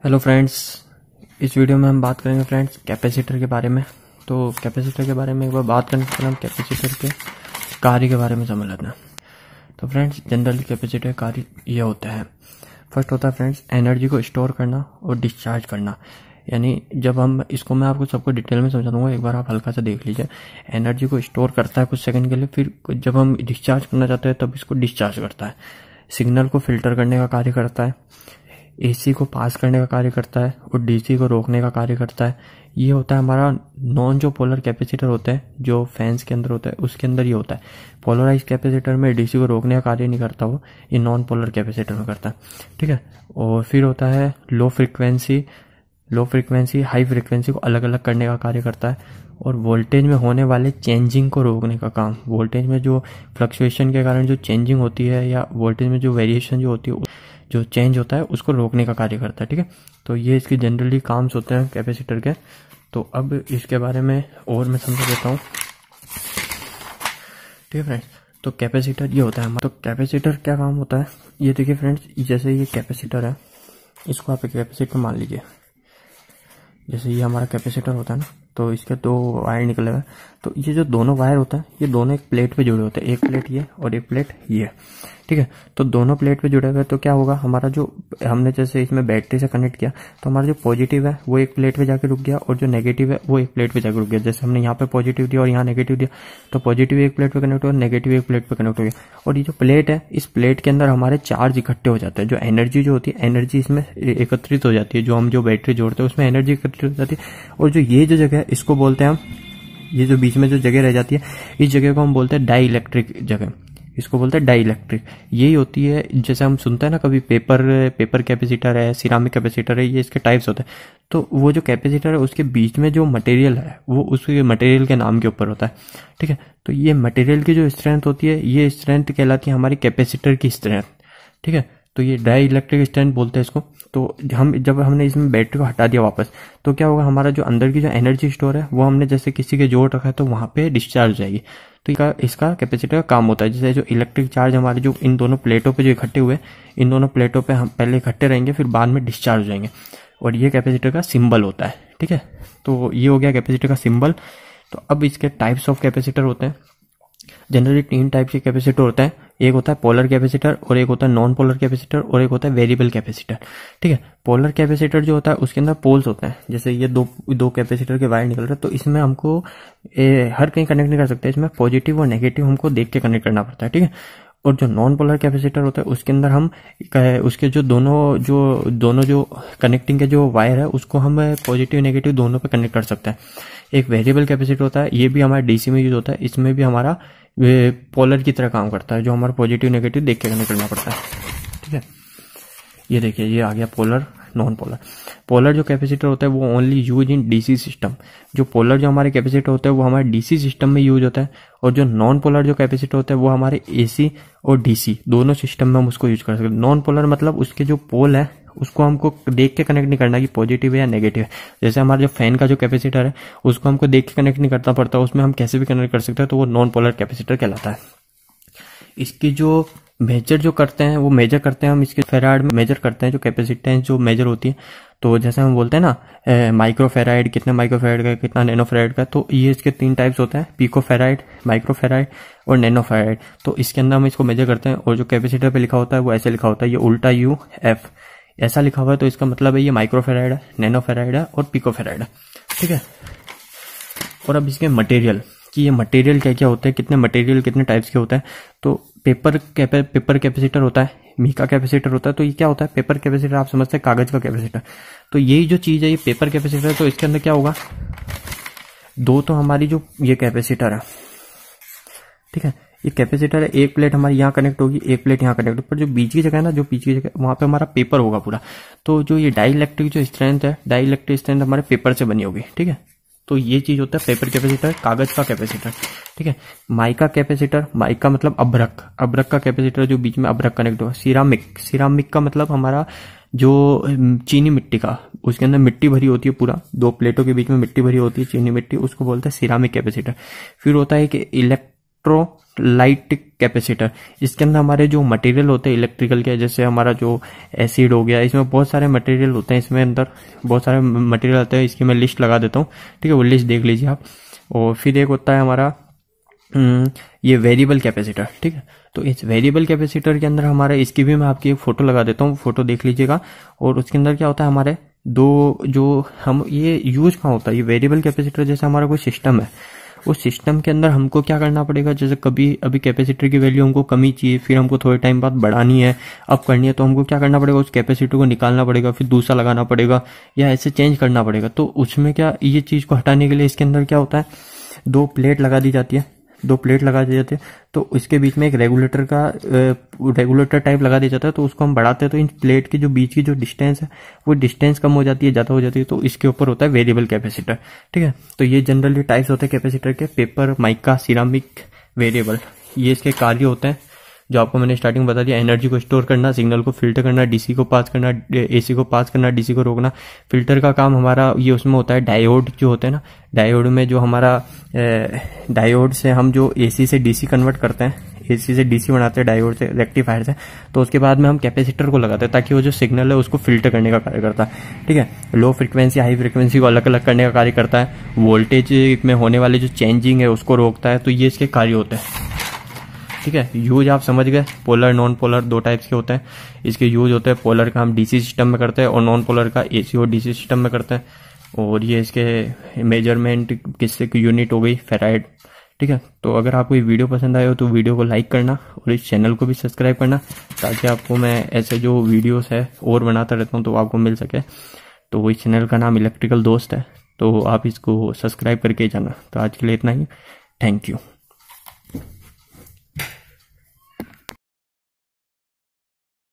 Hello friends, इस video में हम बात करेंगे फ्रेंड्स कैपेसिटर के बारे में। तो कैपेसिटर के बारे में एक बार बात करने से पहले हम कैपेसिटर के कार्य के बारे में समझ लेते हैं। तो फ्रेंड्स जनरली कैपेसिटर कार्य ये होता है, फर्स्ट होता है फ्रेंड्स एनर्जी को स्टोर करना और डिस्चार्ज करना। यानी जब हम इसको मैं आपको सबको डिटेल में समझा दूंगा, एक बार आप हल्का सा देख लीजिए। एनर्जी को स्टोर करता है कुछ सेकंड के लिए, फिर जब हम डिस्चार्ज करना चाहते हैं तब इसको डिस्चार्ज करता है। सिग्नल को फिल्टर करने का कार्य करता है, एसी को पास करने का कार्य करता है और डीसी को रोकने का कार्य करता है। ये होता है हमारा नॉन जो पोलर कैपेसिटर होता है, जो फैंस के अंदर होता है उसके अंदर ये होता है। पोलराइज कैपेसिटर में डीसी को रोकने का कार्य नहीं करता, वो ये नॉन पोलर कैपेसिटर में करता है। ठीक है। और फिर होता है लो फ्रिक्वेंसी हाई फ्रिक्वेंसी को अलग अलग करने का कार्य करता है। और वोल्टेज में होने वाले चेंजिंग को रोकने का काम, वोल्टेज में जो फ्लक्चुएशन के कारण जो चेंजिंग होती है या वोल्टेज में जो वेरिएशन जो होती है, जो चेंज होता है उसको रोकने का कार्य करता है। ठीक है। तो ये इसकी जनरली काम्स होते हैं कैपेसिटर के। तो अब इसके बारे में और मैं समझा देता हूँ। ठीक है फ्रेंड्स, तो कैपेसिटर ये होता है हमारा। तो कैपेसिटर क्या काम होता है ये देखिए फ्रेंड्स, जैसे ये कैपेसिटर है, इसको आप एक कैपेसिटर मान लीजिए। जैसे ये हमारा कैपेसिटर होता है ना, तो इसके दो वायर निकले हुए हैं। तो ये जो दोनों वायर होता है ये दोनों एक प्लेट पे जुड़े होते हैं, एक प्लेट ये और एक प्लेट ये। ठीक है। तो दोनों प्लेट पे जुड़े हुए तो क्या होगा, हमारा जो हमने जैसे इसमें बैटरी से कनेक्ट किया तो हमारा जो पॉजिटिव है वो एक प्लेट पे जाके रुक गया और जो नेगेटिव है वो एक प्लेट पे जाके रुक गया। जैसे हमने यहाँ पे पॉजिटिव दिया और यहाँ नेगेटिव दिया, तो पॉजिटिव एक प्लेट पे कनेक्ट हुआ, नेगेटिव एक प्लेट पे कनेक्ट हो गया। और ये जो प्लेट है, इस प्लेट के अंदर हमारे चार्ज इकट्ठे हो जाते हैं। जो एनर्जी जो होती है, एनर्जी इसमें एकत्रित हो जाती है। जो हम जो बैटरी जोड़ते हैं उसमें एनर्जी एकत्रित हो जाती है। और जो ये जो जगह है इसको बोलते हैं हम, ये जो बीच में जो जगह रह जाती है इस जगह को हम बोलते हैं डाई इलेक्ट्रिक जगह, इसको बोलते हैं डाई इलेक्ट्रिक। यही होती है, जैसे हम सुनते हैं ना कभी पेपर कैपेसिटर है, सिरामिक कैपेसिटर है, ये इसके टाइप्स होते हैं। तो वो जो कैपेसिटर है उसके बीच में जो मटेरियल है वो उस मटेरियल के नाम के ऊपर होता है। ठीक है। तो ये मटेरियल की जो स्ट्रेंथ होती है, ये स्ट्रेंथ कहलाती है हमारी कैपेसिटर की स्ट्रेंथ। ठीक है। तो ये डाई इलेक्ट्रिक स्ट्रेंथ बोलते हैं इसको। तो जब हमने इसमें बैटरी को हटा दिया वापस, तो क्या होगा, हमारा जो अंदर की जो एनर्जी स्टोर है वो हमने जैसे किसी के जोड़ रखा है तो वहां पे डिस्चार्ज हो जाएगी। तो इसका कैपेसिटर का काम होता है। जैसे जो इलेक्ट्रिक चार्ज हमारे जो इन दोनों प्लेटों पे जो इकट्ठे हुए, इन दोनों प्लेटों पे हम पहले इकट्ठे रहेंगे फिर बाद में डिस्चार्ज हो जाएंगे। और ये कैपेसिटर का सिंबल होता है। ठीक है। तो ये हो गया कैपेसिटर का सिंबल। तो अब इसके टाइप्स ऑफ कैपेसिटर होते हैं। जनरली 3 टाइप के कैपेसिटर होता है। एक होता है पोलर कैपेसिटर, और एक होता है नॉन पोलर कैपेसिटर, और एक होता है वेरिएबल कैपेसिटर। ठीक है। पोलर कैपेसिटर जो होता है उसके अंदर पोल्स होते हैं। जैसे ये दो कैपेसिटर के वायर निकल रहे हैं, तो इसमें हमको हर कहीं कनेक्ट नहीं कर सकते, इसमें पॉजिटिव और नेगेटिव हमको देख के कनेक्ट करना पड़ता है। ठीक है। और जो नॉन पोलर कैपेसिटर होता है उसके अंदर हम उसके जो दोनों जो कनेक्टिंग के जो वायर है उसको हम पॉजिटिव नेगेटिव दोनों पे कनेक्ट कर सकते हैं। एक वेरिएबल कैपेसिटर होता है, ये भी हमारा डीसी में यूज होता है। इसमें भी हमारा पोलर की तरह काम करता है, जो हमारा पॉजिटिव नेगेटिव देख के कनेक्ट करना पड़ता है। ठीक है। ये देखिए, ये आ गया पोलर नॉन पोलर। पोलर जो कैपेसिटर होता है वो only use in DC system. जो पोलर जो हमारे कैपेसिटर होता है वो हमारे डीसी सिस्टम में यूज होता है। और जो नॉन पोलर जो कैपेसिटर होता है वो हमारे एसी और डीसी दोनों सिस्टम में हम उसको यूज कर सकते हैं। नॉन पोलर मतलब उसके जो पोल है उसको हमको देख के कनेक्ट नहीं करना कि पॉजिटिव है या नेगेटिव है। जैसे हमारा जो फैन का जो कैपेसिटर है उसको हमको देख के कनेक्ट नहीं करना पड़ता, उसमें हम कैसे भी कनेक्ट कर सकते हैं, तो वो नॉन पोलर कैपेसिटर कहलाता है। इसकी जो मेजर जो करते हैं वो मेजर करते हैं हम इसके फेराइड में मेजर करते हैं, जो कैपेसिटेंस जो मेजर होती है। तो जैसे हम बोलते हैं ना माइक्रोफेराइड, कितने माइक्रोफेराइड का, कितना नैनोफेराइड का। तो ये इसके 3 टाइप्स होते हैं, पिकोफेराइड, माइक्रोफेराइड और नैनोफेराइड। तो इसके अंदर हम इसको मेजर करते हैं। और जो कैपेसिटर पे लिखा होता है वो ऐसे लिखा होता है, ये उल्टा UF ऐसा लिखा हुआ है, तो इसका मतलब है ये माइक्रोफेराइड है, नैनोफेराइड है और पिकोफेराइड है। ठीक है। और अब इसके मटेरियल कि ये मटेरियल क्या क्या होते हैं, कितने मटेरियल कितने टाइप्स के होते हैं। तो पेपर कैपेसिटर होता है, मीका कैपेसिटर होता है। तो ये क्या होता है, पेपर कैपेसिटर आप समझते हैं कागज का कैपेसिटर। तो यही जो चीज है ये पेपर कैपेसिटर है। तो इसके अंदर क्या होगा, दो तो हमारी जो ये कैपेसिटर है, ठीक है, ये कैपेसिटर है, एक प्लेट हमारी यहाँ कनेक्ट होगी, एक प्लेट यहाँ कनेक्ट होगी, पर जो बीच की जगह है ना, जो बीच की जगह वहां पे हमारा पेपर होगा पूरा। तो जो ये डाई इलेक्ट्रिक जो स्ट्रेंथ है, डाई इलेक्ट्रिक स्ट्रेंथ हमारे पेपर से बनी होगी। ठीक है। तो ये चीज होता है पेपर कैपेसिटर, कागज का कैपेसिटर। ठीक है। माइका कैपेसिटर, माइका मतलब अभ्रक का कैपेसिटर, जो बीच में अभ्रक कनेक्ट होगा। सिरामिक का मतलब हमारा जो चीनी मिट्टी का, उसके अंदर मिट्टी भरी होती है, पूरा 2 प्लेटों के बीच में मिट्टी भरी होती है, चीनी मिट्टी, उसको बोलते हैं सिरामिक कैपेसिटर। फिर होता है कि इलेक्ट्रोलाइट कैपेसिटर। इसके अंदर हमारे जो मटेरियल होते हैं इलेक्ट्रिकल के, जैसे हमारा जो एसिड हो गया, इसमें बहुत सारे मटेरियल होते हैं, इसमें अंदर बहुत सारे मटेरियल आते हैं। इसकी मैं लिस्ट लगा देता हूँ, ठीक है, वो लिस्ट देख लीजिए आप। और फिर एक होता है हमारा ये वेरिएबल कैपेसिटर, ठीक है। तो इस वेरिएबल कैपेसिटर के अंदर हमारे, इसकी भी मैं आपकी एक फ़ोटो लगा देता हूँ, फोटो देख लीजिएगा। और उसके अंदर क्या होता है हमारे दो, जो हम ये यूज कहाँ होता है, ये वेरिएबल कैपेसिटर जैसे हमारा कोई सिस्टम है, उस सिस्टम के अंदर हमको क्या करना पड़ेगा, जैसे कभी अभी कैपेसिटर की वैल्यू हमको कमी चाहिए, फिर हमको थोड़े टाइम बाद बढ़ानी है, अब करनी है, तो हमको क्या करना पड़ेगा, उस कैपेसिटर को निकालना पड़ेगा, फिर दूसरा लगाना पड़ेगा, या ऐसे चेंज करना पड़ेगा। तो उसमें क्या, ये चीज़ को हटाने के लिए इसके अंदर क्या होता है, दो प्लेट लगा दी जाती है, तो इसके बीच में एक रेगुलेटर टाइप लगा दिया जाता है। तो उसको हम बढ़ाते हैं तो इन प्लेट के जो बीच की जो डिस्टेंस है वो डिस्टेंस कम हो जाती है, ज़्यादा हो जाती है, तो इसके ऊपर होता है वेरिएबल कैपेसिटर, ठीक है। तो ये जनरली टाइप्स होते हैं कैपेसिटर के, पेपर, माइका, सिरामिक, वेरिएबल। ये इसके कार्य होते हैं जो आपको मैंने स्टार्टिंग बता दिया। एनर्जी को स्टोर करना, सिग्नल को फिल्टर करना, डीसी को पास करना, एसी को पास करना, डीसी को रोकना। फिल्टर का काम हमारा ये उसमें होता है, डायोड जो होते हैं ना, डायोड में जो हमारा डायोड से हम जो एसी से डीसी कन्वर्ट करते हैं, एसी से डीसी बनाते हैं डायोड से, रेक्टिफायर से, तो उसके बाद में हम कैपेसिटर को लगाते हैं ताकि वो जो सिग्नल है उसको फिल्टर करने का कार्य करता है, ठीक है। लो फ्रिक्वेंसी हाई फ्रिक्वेंसी को अलग अलग करने का कार्य करता है, वोल्टेज में होने वाले जो चेंजिंग है उसको रोकता है। तो ये इसके कार्य होते हैं, ठीक है। यूज आप समझ गए, पोलर नॉन पोलर दो टाइप्स के होते हैं। इसके यूज होते हैं, पोलर का हम डीसी सिस्टम में करते हैं और नॉन पोलर का एसी और डीसी सिस्टम में करते हैं। और ये इसके मेजरमेंट किससे की यूनिट हो गई, फेराइड, ठीक है। तो अगर आपको ये वीडियो पसंद आए हो तो वीडियो को लाइक करना और इस चैनल को भी सब्सक्राइब करना, ताकि आपको मैं ऐसे जो वीडियोस है और बनाता रहता हूँ तो आपको मिल सके। तो इस चैनल का नाम इलेक्ट्रिकल दोस्त है, तो आप इसको सब्सक्राइब करके जाना। तो आज के लिए इतना ही, थैंक यू।